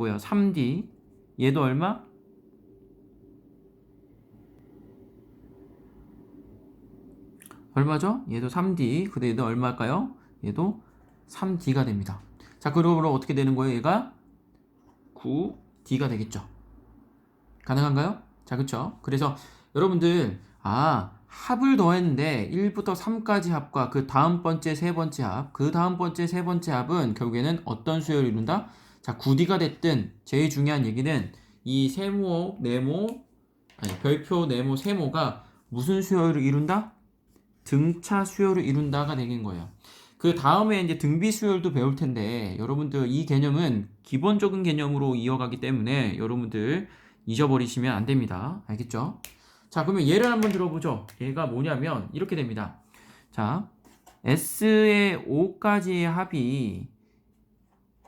뭐야? 3D. 얘도 얼마? 얼마죠? 얘도 3D. 근데 얘도 얼마일까요? 얘도 3D가 됩니다. 자, 그러므로 어떻게 되는 거예요? 얘가 9D가 되겠죠. 가능한가요? 자, 그쵸? 그래서 여러분들, 합을 더했는데 1부터 3까지 합과 그 다음 번째 세 번째 합, 그 다음 번째 세 번째 합은 결국에는 어떤 수열을 이룬다? 자, 9D가 됐든 제일 중요한 얘기는 이 세모, 네모, 별표, 네모, 세모가 무슨 수열을 이룬다? 등차 수열을 이룬다가 되는 거예요. 그 다음에 이제 등비 수열도 배울 텐데 여러분들 이 개념은 기본적인 개념으로 이어가기 때문에 여러분들 잊어버리시면 안 됩니다. 알겠죠? 자, 그러면 예를 한번 들어보죠. 얘가 뭐냐면 이렇게 됩니다. 자, S의 5까지의 합이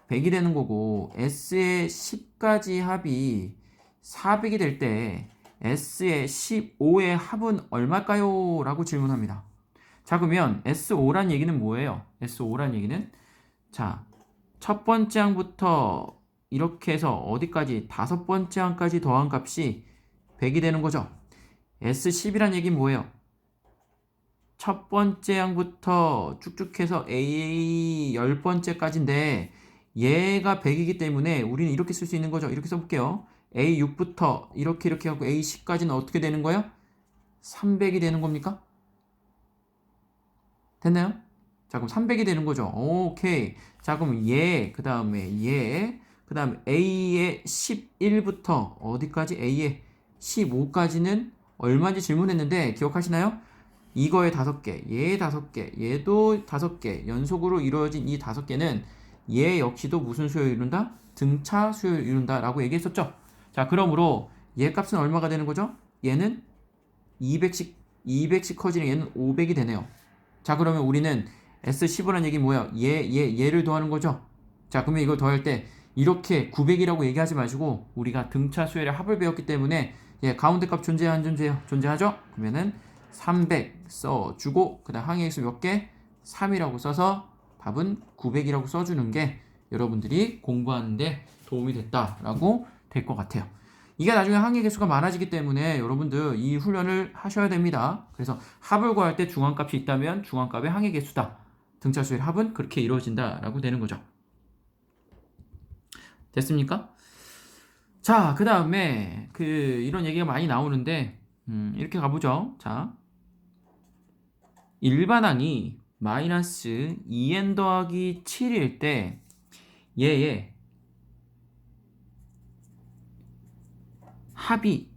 100이 되는 거고 S의 10까지 합이 400이 될 때 S의 15의 합은 얼마일까요? 라고 질문합니다. 자, 그러면 S5란 얘기는 뭐예요? S5란 얘기는 자, 첫 번째 항부터 이렇게 해서 어디까지? 다섯 번째 항까지 더한 값이 100이 되는 거죠. S10이란 얘기는 뭐예요? 첫 번째 항부터 쭉쭉 해서 A 10번째까지인데 얘가 100이기 때문에 우리는 이렇게 쓸 수 있는 거죠. 이렇게 써볼게요. A6부터 이렇게 하고 A10까지는 어떻게 되는 거예요? 300이 되는 겁니까? 됐나요? 자, 그럼 300이 되는 거죠. 오케이. 자, 그럼 그 다음에 그 다음에 A의 11부터 어디까지? A의 15까지는 얼마인지 질문했는데 기억하시나요? 이거에 5개, 얘 5개, 얘도 5개, 연속으로 이루어진 이 5개는 얘 역시도 무슨 수열을 이룬다? 등차 수열을 이룬다 라고 얘기했었죠. 자, 그러므로 얘 값은 얼마가 되는 거죠? 얘는 200씩 커지는 얘는 500이 되네요. 자, 그러면 우리는 S15란 얘기 뭐야? 얘를 더하는 거죠. 자, 그러면 이걸 더할 때 이렇게 900이라고 얘기하지 마시고 우리가 등차 수열의 합을 배웠기 때문에 가운데 값 존재해요, 안 존재해요? 존재하죠? 그러면은 300 써주고 그 다음 항의 수 몇 개? 3이라고 써서 답은 900이라고 써주는 게 여러분들이 공부하는데 도움이 됐다라고 될 것 같아요. 이게 나중에 항의 개수가 많아지기 때문에 여러분들 이 훈련을 하셔야 됩니다. 그래서 합을 구할 때 중앙값이 있다면 중앙값의 항의 개수다. 등차수의 합은 그렇게 이루어진다라고 되는 거죠. 됐습니까? 자, 그 다음에 이런 얘기가 많이 나오는데 이렇게 가보죠. 자, 일반항이 마이너스 2n 더하기 7일 때 얘의 합이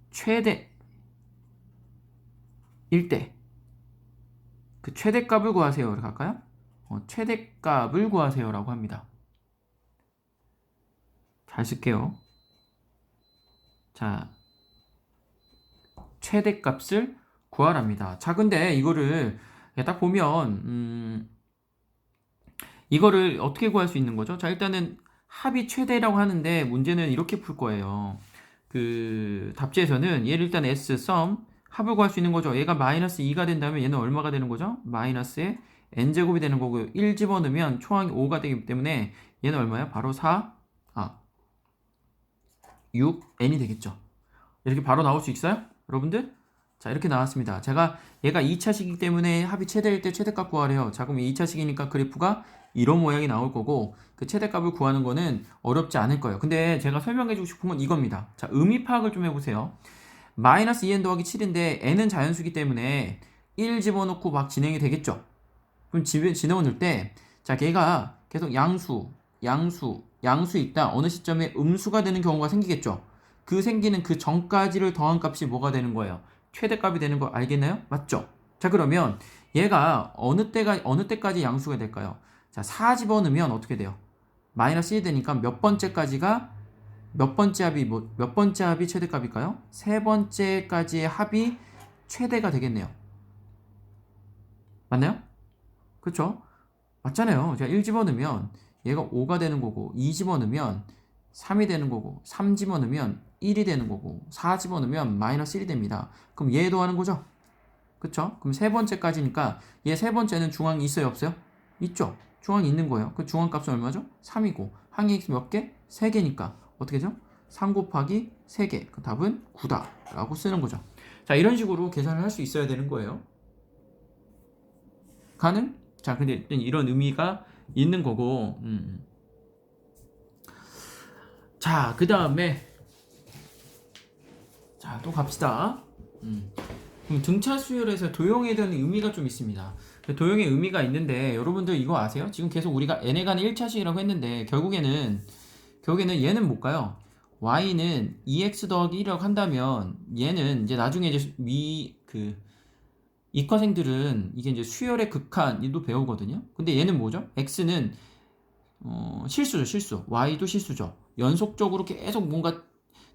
최대일 때 그 최대값을 구하세요. 이렇게 할까요? 최대값을 구하세요 라고 합니다. 잘 쓸게요. 자, 최대값을 구하랍니다. 자, 근데 이거를 딱 보면 이거를 어떻게 구할 수 있는 거죠? 자, 일단은 합이 최대라고 하는데 문제는 이렇게 풀 거예요. 그 답지에서는 얘를 일단 S sum 합을 구할 수 있는 거죠. 얘가 마이너스 2가 된다면 얘는 얼마가 되는 거죠? 마이너스의 n제곱이 되는 거고요. 1 집어넣으면 초항이 5가 되기 때문에 얘는 얼마야? 바로 6n이 되겠죠. 이렇게 바로 나올 수 있어요? 여러분들? 자, 이렇게 나왔습니다. 얘가 2차식이기 때문에 합이 최대일 때 최대값 구하래요. 자, 그럼 2차식이니까 그래프가 이런 모양이 나올 거고 그 최대값을 구하는 거는 어렵지 않을 거예요. 근데 제가 설명해 주고 싶은 건 이겁니다. 자, 의미 파악을 좀 해보세요. 마이너스 2n 더하기 7인데 n은 자연수기 때문에 1 집어넣고 막 진행이 되겠죠. 그럼 집어넣을 때 자, 걔가 계속 양수 있다. 어느 시점에 음수가 되는 경우가 생기겠죠. 그 생기는 그 전까지를 더한 값이 뭐가 되는 거예요? 최대값이 되는 거 알겠나요? 맞죠? 자, 그러면 얘가 어느 때까지 양수가 될까요? 자, 4 집어넣으면 어떻게 돼요? 마이너스 1이 되니까 몇 번째 합이 최대값일까요? 세 번째까지의 합이 최대가 되겠네요. 맞나요? 그쵸? 맞잖아요. 제가 1 집어넣으면 얘가 5가 되는 거고 2 집어넣으면 3이 되는 거고 3 집어넣으면 1이 되는 거고 4 집어넣으면 마이너스 1이 됩니다. 그럼 얘도 하는 거죠? 그쵸? 그럼 세 번째까지니까 얘 세 번째는 중앙이 있어요 없어요? 있죠? 중앙이 있는 거예요. 그 중앙값은 얼마죠? 3이고 항의 x 몇 개? 3개니까 어떻게 되죠? 3 곱하기 3개. 그 답은 9다 라고 쓰는 거죠. 자, 이런 식으로 계산을 할 수 있어야 되는 거예요. 가능? 자, 근데 이런 의미가 있는 거고 자, 그 다음에 자, 또 갑시다. 그럼 등차 수열에서 도형에 대한 의미가 좀 있습니다. 도형의 의미가 있는데 여러분들 이거 아세요? 지금 계속 우리가 n에 관한 1차식이라고 했는데 결국에는 얘는 뭘까요? y는 2x 더하기 1이라고 한다면 얘는 이제 나중에 이제 이과생들은 이게 이제 수열의 극한도 배우거든요. 근데 얘는 뭐죠? x는 실수죠, 실수. y도 실수죠. 연속적으로 계속 뭔가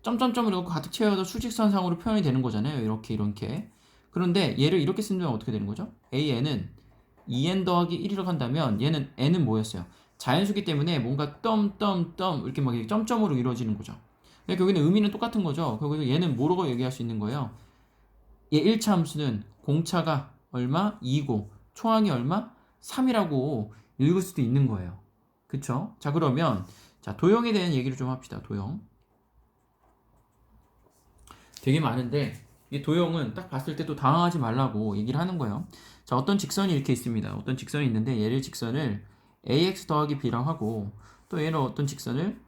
점점점을 이렇게 가득 채워서 수직선상으로 표현이 되는 거잖아요. 이렇게. 그런데 얘를 이렇게 쓰면 어떻게 되는 거죠? an은 2n 더하기 1이라고 한다면 얘는 n은 뭐였어요? 자연수기 때문에 뭔가 이렇게 막 점점으로 이루어지는 거죠. 그러니까 여기는 의미는 똑같은 거죠. 그래서 얘는 뭐라고 얘기할 수 있는 거예요? 얘 1차 함수는 공차가 얼마? 2고 초항이 얼마? 3이라고 읽을 수도 있는 거예요. 그쵸? 자, 그러면 자, 도형에 대한 얘기를 좀 합시다. 도형. 되게 많은데 이 도형은 딱 봤을 때 또 당황하지 말라고 얘기를 하는 거예요. 자, 어떤 직선이 이렇게 있습니다. 어떤 직선이 있는데 얘를 직선을 ax 더하기 b라고 하고 또 얘는 어떤 직선을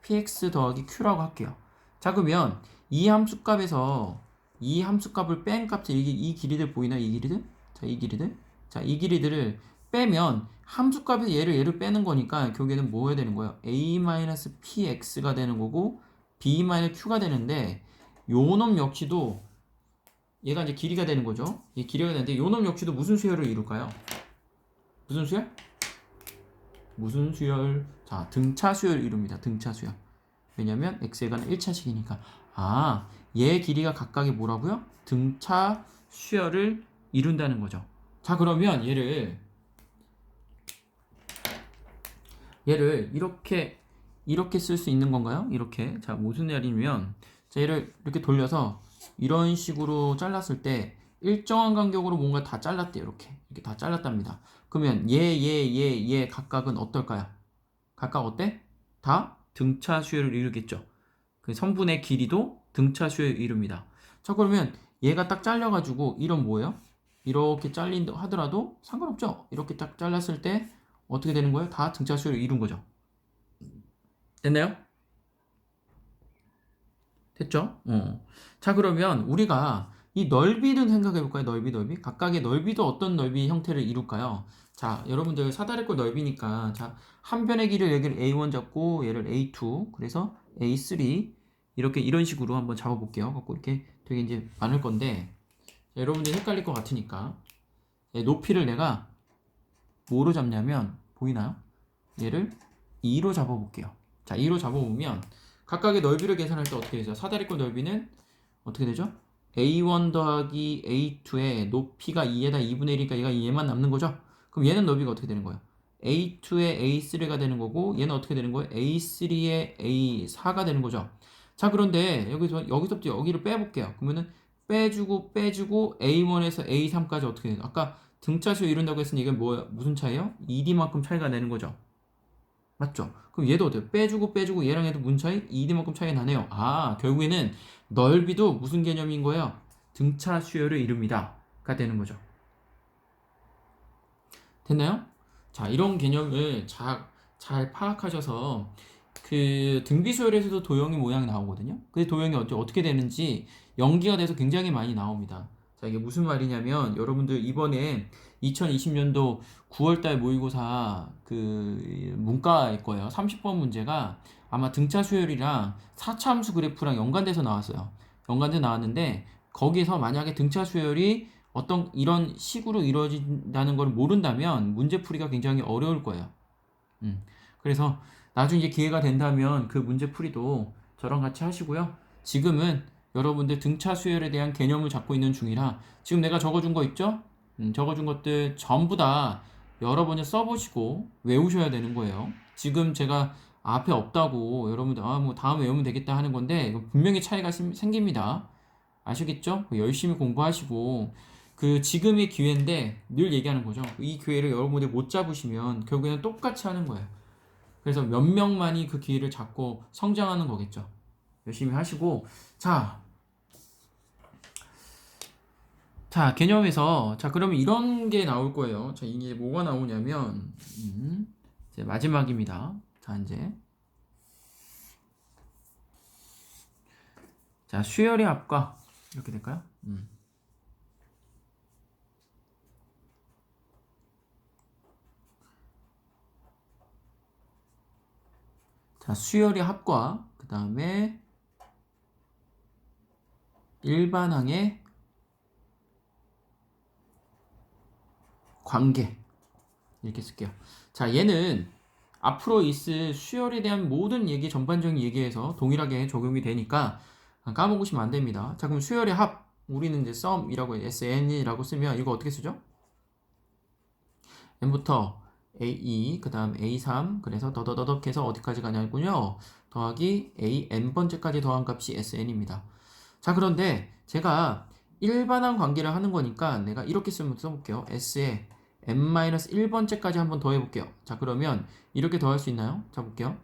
px 더하기 q라고 할게요. 자, 그러면 이 함수값에서 이 함수값을 뺀 값들 이 길이들 보이나? 이 길이들? 자, 이 길이들. 자, 이 길이들을 빼면 함수값에서 얘를 빼는 거니까 결국에는 뭐 해야 되는 거예요? a-px가 되는 거고 b-q가 되는데 요 놈 역시도 얘가 이제 길이가 되는 거죠. 얘 길이가 되는데 요 놈 역시도 무슨 수열을 이룰까요? 무슨 수열? 무슨 수열? 자, 등차 수열을 이룹니다. 등차 수열. 왜냐면 x에 관한 1차식이니까. 아, 얘 길이가 각각이 뭐라고요? 등차 수열을 이룬다는 거죠. 자, 그러면 얘를 이렇게 쓸 수 있는 건가요? 이렇게. 자, 무슨 말이냐면 자, 얘를 이렇게 돌려서 이런 식으로 잘랐을 때 일정한 간격으로 뭔가 다 잘랐대요. 이렇게 다 잘랐답니다. 그러면 얘 각각은 어떨까요? 각각 어때? 다 등차 수열을 이루겠죠. 그 선분의 길이도 등차 수열을 이룹니다. 자, 그러면 얘가 딱 잘려가지고 이런 뭐예요? 이렇게 잘린다 하더라도 상관없죠. 이렇게 딱 잘랐을 때 어떻게 되는 거예요? 다 등차 수열을 이룬 거죠. 됐나요? 됐죠? 자, 그러면 우리가 이 넓이를 생각해 볼까요? 넓이. 각각의 넓이도 어떤 넓이 형태를 이룰까요? 자, 여러분들 사다리꼴 넓이니까 자, 한 변의 길이를 여기를 A1 잡고 얘를 A2 그래서 A3 이렇게 이런 식으로 한번 잡아 볼게요. 갖고 이렇게 되게 이제 많을 건데 자, 여러분들이 헷갈릴 것 같으니까 높이를 내가 뭐로 잡냐면 보이나요? 얘를 2로 잡아 볼게요. 자, 2로 잡아 보면 각각의 넓이를 계산할 때 어떻게 되죠? 사다리꼴 넓이는 어떻게 되죠? A1 더하기 A2의 높이가 2에다 2분의 1이니까 얘만 남는 거죠? 그럼 얘는 넓이가 어떻게 되는 거예요? A2의 A3가 되는 거고 얘는 어떻게 되는 거예요? A3의 A4가 되는 거죠. 자, 그런데 여기서부터 여기를 빼볼게요. 그러면은 빼주고 A1에서 A3까지 어떻게 되는 거예요? 아까 등차수 이룬다고 했으니 이게 무슨 차이예요? 2D만큼 차이가 나는 거죠. 맞죠? 그럼 얘도 어때요? 빼주고 얘랑 얘도 무슨 차이? 2D만큼 차이 나네요. 아, 결국에는 넓이도 무슨 개념인 거예요? 등차 수열을 이룹니다. 가 되는 거죠. 됐나요? 자, 이런 개념을 잘 파악하셔서 그 등비수열에서도 도형의 모양이 나오거든요. 근데 도형이 어떻게 되는지 연기가 돼서 굉장히 많이 나옵니다. 자, 이게 무슨 말이냐면 여러분들 이번에 2020년도 9월달 모의고사 그 문과일 거예요. 30번 문제가 아마 등차 수열이랑 4차 함수 그래프랑 연관돼서 나왔어요. 연관돼서 나왔는데 거기서 만약에 등차 수열이 어떤 이런 식으로 이루어진다는 걸 모른다면 문제풀이가 굉장히 어려울 거예요. 그래서 나중에 이제 기회가 된다면 그 문제풀이도 저랑 같이 하시고요. 지금은 여러분들 등차 수열에 대한 개념을 잡고 있는 중이라 지금 내가 적어준 거 있죠? 적어준 것들 전부 다 여러 번에 써보시고 외우셔야 되는 거예요. 지금 제가 앞에 없다고 여러분들 뭐 다음 외우면 되겠다 하는 건데 분명히 차이가 생깁니다. 아시겠죠? 열심히 공부하시고 그 지금의 기회인데 늘 얘기하는 거죠. 이 기회를 여러분들이 못 잡으시면 결국에는 똑같이 하는 거예요. 그래서 몇 명만이 그 기회를 잡고 성장하는 거겠죠. 열심히 하시고 자 개념에서 자 그러면 이런 게 나올 거예요. 자 이게 뭐가 나오냐면 이제 마지막입니다. 자 수열의 합과 이렇게 될까요? 자 수열의 합과 그 다음에 일반항의 관계 이렇게 쓸게요. 자 얘는 앞으로 있을 수열에 대한 모든 얘기 전반적인 얘기에서 동일하게 적용이 되니까 까먹으시면 안 됩니다. 자 그럼 수열의 합 우리는 이제 sum이라고 SN이라고 쓰면 이거 어떻게 쓰죠? n부터 A2 그 다음 A3 그래서 더더더덕 해서 어디까지 가냐고요? 더하기 AN번째까지 더한 값이 SN입니다. 자 그런데 제가 일반항 관계를 하는 거니까 내가 이렇게 써볼게요. S에 n-1번째까지 한번 더해볼게요. 자 그러면 이렇게 더할 수 있나요? 자 볼게요.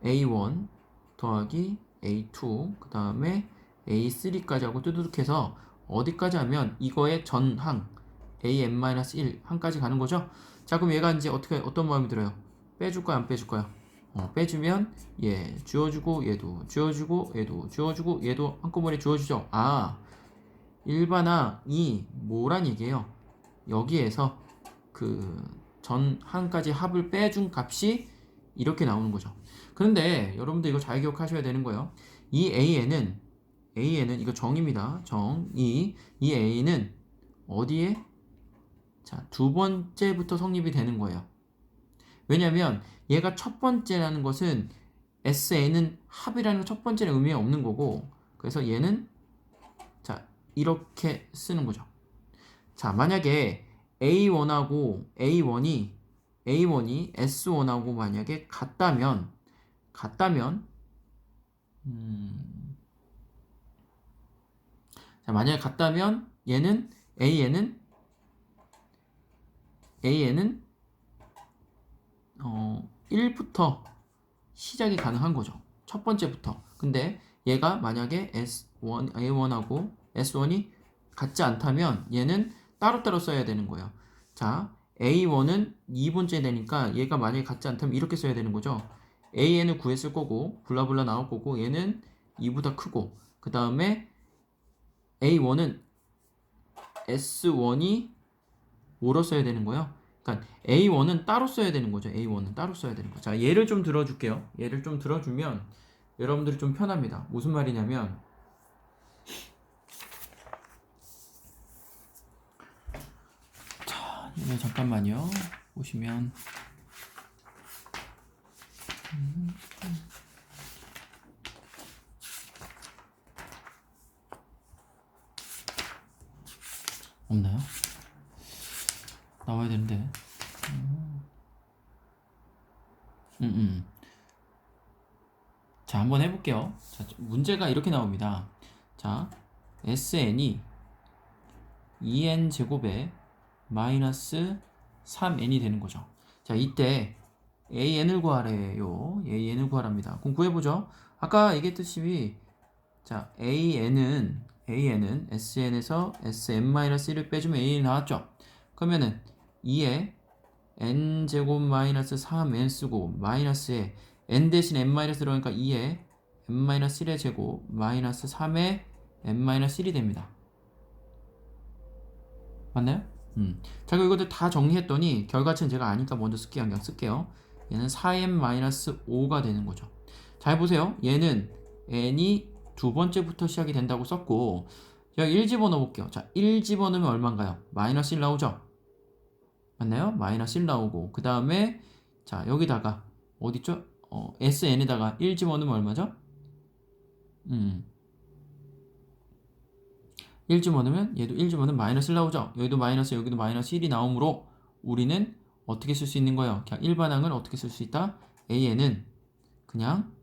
A1 더하기 A2 그 다음에 A3까지 하고 뚜두둑 해서 어디까지 하면 이거의 전항 an-1 항까지 가는 거죠. 자 그럼 얘가 이제 어떤 마음이 들어요? 빼줄까요 안 빼줄까요? 빼주면 얘 주어주고 얘도 주어주고 얘도 주어주고 얘도 한꺼번에 주어주죠. 일반항이 뭐란 얘기예요? 여기에서 그 전항까지 합을 빼준 값이 이렇게 나오는 거죠. 그런데 여러분들 이거 잘 기억하셔야 되는 거예요. 이 AN은 이거 정입니다. 이 A는 어디에? 자, 두 번째부터 성립이 되는 거예요. 왜냐면 얘가 첫 번째라는 것은 SN은 합이라는 첫 번째는 의미가 없는 거고 그래서 얘는 자 이렇게 쓰는 거죠. 자 만약에 A1이 S1하고 만약에 같다면 자 만약에 같다면 얘는 AN은 1부터 시작이 가능한 거죠. 첫 번째부터. 근데 얘가 만약에 A1하고 S1이 같지 않다면 얘는 따로따로 써야 되는 거예요. 자, A1은 2번째 되니까 얘가 만약에 같지 않다면 이렇게 써야 되는 거죠. AN을 구했을 거고 블라블라 나올 거고 얘는 2보다 크고 그 다음에 A1은 S1이 뭐로 써야 되는 거예요? 그러니까 A1은 따로 써야 되는 거죠. A1은 따로 써야 되는 거죠. 자, 예를 좀 들어줄게요. 예를 좀 들어주면 여러분들이 좀 편합니다. 무슨 말이냐면 자, 이거 잠깐만요. 보시면 없나요? 나와야 되는데. 자, 한번 해볼게요. 자, 문제가 이렇게 나옵니다. 자, SN이 2n 제곱에 마이너스 3n이 되는 거죠. 자, 이때 AN을 구하래요. AN을 구하랍니다. 그럼 구해보죠. 아까 얘기했듯이 자, AN은 SN에서 SM-1을 빼주면 AN이 나왔죠. 그러면은 2에 n제곱 마이너스 3n 쓰고 마이너스에 n 대신 n-1 들어가니까 2에 n-1의 제곱 마이너스 3에 n-1이 됩니다. 맞나요? 자, 그럼 이것들 다 정리했더니 결과치는 제가 아니까 먼저 쓸게요. 그냥 쓸게요. 얘는 4n-5가 되는 거죠. 잘 보세요. 얘는 n이 두 번째부터 시작이 된다고 썼고 여기 1 집어넣어 볼게요. 자, 1 집어넣으면 얼마인가요? 마이너스 1 나오죠? 맞나요? 마이너스 1 나오고 그 다음에 자 여기다가 어디죠? SN에다가 1 집어넣으면 얼마죠? 1 집어넣으면 얘도 1 집어넣으면 마이너스 1 나오죠? 여기도 마이너스 여기도 마이너스 1이 나오므로 우리는 어떻게 쓸 수 있는 거예요? 그냥 일반항을 어떻게 쓸 수 있다? AN은 그냥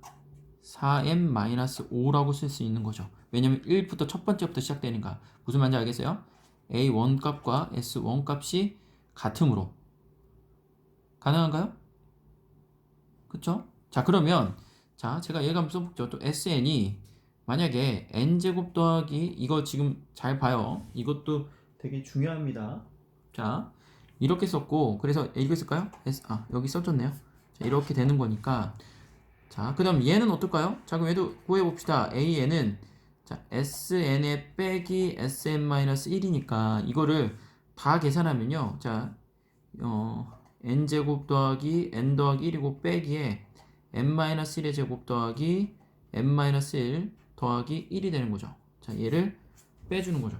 4m-5라고 쓸 수 있는 거죠. 왜냐면 1부터 첫 번째부터 시작되니까. 무슨 말인지 알겠어요? A1 값과 S1 값이 같으므로. 가능한가요? 그쵸? 자, 그러면 자, 제가 예가 한번 써볼게요. 또 SN이 만약에 n제곱 더하기 이거 지금 잘 봐요. 이것도 되게 중요합니다. 자, 이렇게 썼고 그래서 이거 쓸까요? 여기 써줬네요. 자, 이렇게 되는 거니까 자, 그 다음 얘는 어떨까요? 자, 그럼 얘도 구해봅시다. AN은 자, SN에 빼기 SN-1이니까 이거를 다 계산하면요. 자, n제곱 더하기 n 더하기 1이고 빼기에 n-1의 제곱 더하기 n-1 더하기 1이 되는 거죠. 자, 얘를 빼주는 거죠.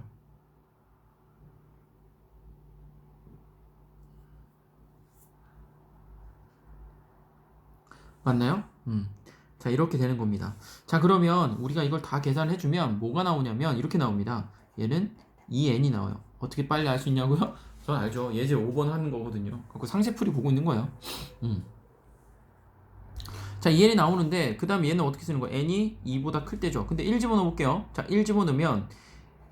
맞나요? 자, 이렇게 되는 겁니다. 자, 그러면 우리가 이걸 다 계산해주면 뭐가 나오냐면 이렇게 나옵니다. 얘는 2n이 나와요. 어떻게 빨리 알 수 있냐고요? 전 알죠. 예제 5번 하는 거거든요. 그 상세풀이 보고 있는 거예요. 자, 2n이 나오는데 그 다음 얘는 어떻게 쓰는 거예요? n이 2보다 클 때죠. 근데 1 집어넣어볼게요. 자, 1 집어넣으면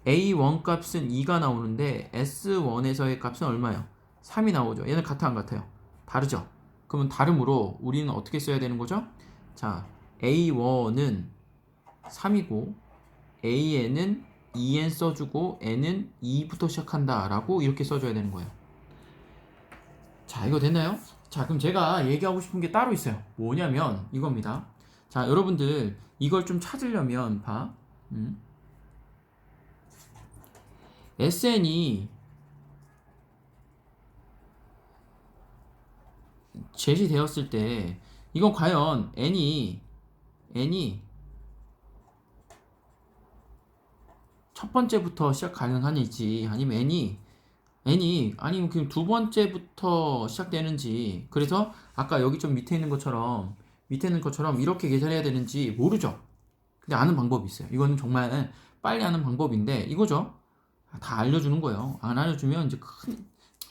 a1 값은 2가 나오는데 s1에서의 값은 얼마예요? 3이 나오죠. 얘는 같아 안 같아요? 다르죠. 그러면 다름으로 우리는 어떻게 써야 되는 거죠? 자, a1은 3이고 an은 2n 써주고 n은 2부터 시작한다 라고 이렇게 써줘야 되는 거예요. 자, 이거 됐나요? 자, 그럼 제가 얘기하고 싶은 게 따로 있어요. 뭐냐면 이겁니다. 자, 여러분들 이걸 좀 찾으려면 봐. SN이 제시되었을 때 이건 과연 n이 첫 번째부터 시작 가능한지 아니면 아니면 그냥 두 번째부터 시작되는지 그래서 아까 여기 좀 밑에 있는 것처럼 이렇게 계산해야 되는지 모르죠. 근데 아는 방법이 있어요. 이거는 정말 빨리 아는 방법인데 이거죠. 다 알려주는 거예요. 안 알려주면 이제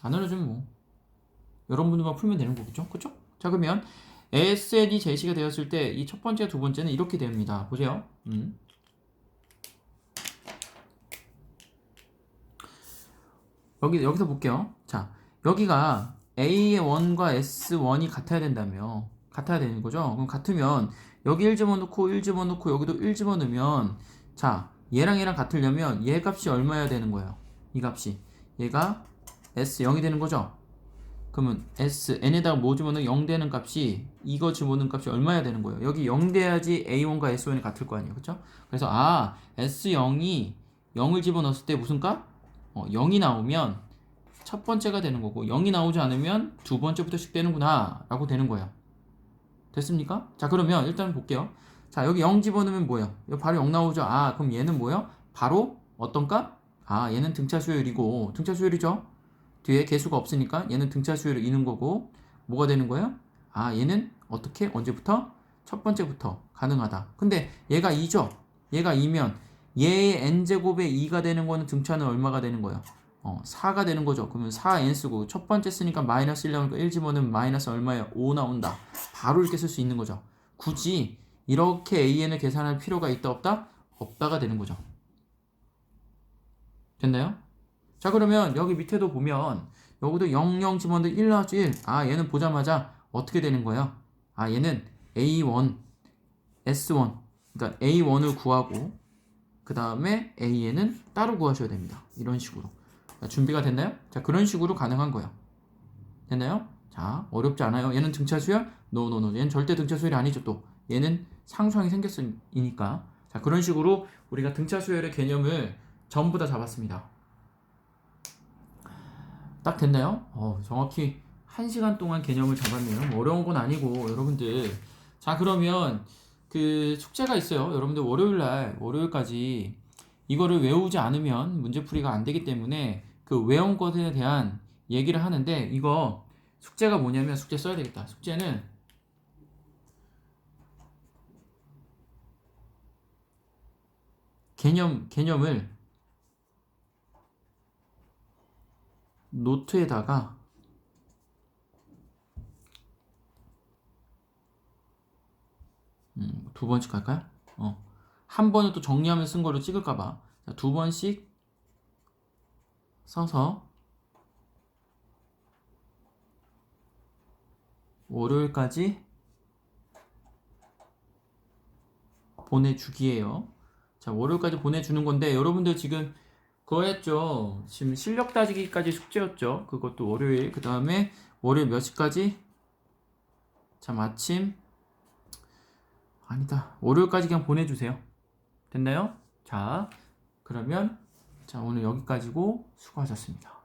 안 알려주면 뭐 여러분들만 풀면 되는 거겠죠? 그쵸? 자, 그러면 SN이 제시가 되었을 때 이 첫 번째, 두 번째는 이렇게 됩니다. 보세요. 여기서 볼게요. 자, 여기가 A의 1과 S1이 같아야 된다며. 같아야 되는 거죠? 그럼 같으면 여기 1 집어넣고 1 집어넣고 여기도 1 집어넣으면 자, 얘랑 같으려면 얘 값이 얼마여야 되는 거예요? 이 값이. 얘가 S0이 되는 거죠? 그러면 n에다가 뭐 집어넣으면 0 되는 값이 이거 집어넣는 값이 얼마야 되는 거예요? 여기 0 돼야지 A1과 S1이 같을 거 아니에요. 그쵸? 그래서 S0이 0을 집어넣었을 때 무슨 값? 0이 나오면 첫 번째가 되는 거고 0이 나오지 않으면 두 번째부터 시작되는구나 라고 되는 거예요. 됐습니까? 자, 그러면 일단 볼게요. 자, 여기 0 집어넣으면 뭐예요? 여기 바로 0 나오죠? 그럼 얘는 뭐예요? 바로 어떤 값? 얘는 등차 수열이고 등차 수열이죠? 뒤에 개수가 없으니까 얘는 등차 수열을 이는 거고 뭐가 되는 거예요? 얘는 어떻게? 언제부터? 첫 번째부터 가능하다. 근데 얘가 2죠? 얘가 2면 얘의 n제곱에 2가 되는 거는 등차는 얼마가 되는 거예요? 4가 되는 거죠. 그러면 4n 쓰고 첫 번째 쓰니까 마이너스 1 나오니까 1 집어넣으면 마이너스 얼마예요? 5 나온다. 바로 이렇게 쓸 수 있는 거죠. 굳이 이렇게 an을 계산할 필요가 있다 없다? 없다가 되는 거죠. 됐나요? 자, 그러면 여기 밑에도 보면 여기도 00 집어넣는데 1 나왔죠. 1. 얘는 보자마자 어떻게 되는 거예요? 얘는 A1, S1 그러니까 A1을 구하고 그 다음에 AN은 따로 구하셔야 됩니다. 이런 식으로. 자, 준비가 됐나요? 자, 그런 식으로 가능한 거예요. 됐나요? 자, 어렵지 않아요. 얘는 등차 수열? 노. 얘는 절대 등차 수열이 아니죠. 또 얘는 상수항이 생겼으니까. 자, 그런 식으로 우리가 등차 수열의 개념을 전부 다 잡았습니다. 딱 됐나요? 정확히 1시간 동안 개념을 잡았네요. 뭐 어려운 건 아니고 여러분들. 자, 그러면 그 숙제가 있어요. 여러분들 월요일까지 이거를 외우지 않으면 문제풀이가 안 되기 때문에 그 외운 것에 대한 얘기를 하는데 이거 숙제가 뭐냐면 숙제 써야 되겠다. 숙제는 개념을 노트에다가 두 번씩 할까요? 한 번에 또 정리하면서 쓴 거로 찍을까봐 두 번씩 써서 월요일까지 보내주기예요. 자, 월요일까지 보내주는 건데 여러분들 지금 그거 했죠? 지금 실력 따지기까지 숙제였죠? 그것도 월요일. 그 다음에 월요일 몇 시까지? 자, 마침 아니다. 월요일까지 그냥 보내주세요. 됐나요? 자, 그러면 자, 오늘 여기까지고 수고하셨습니다.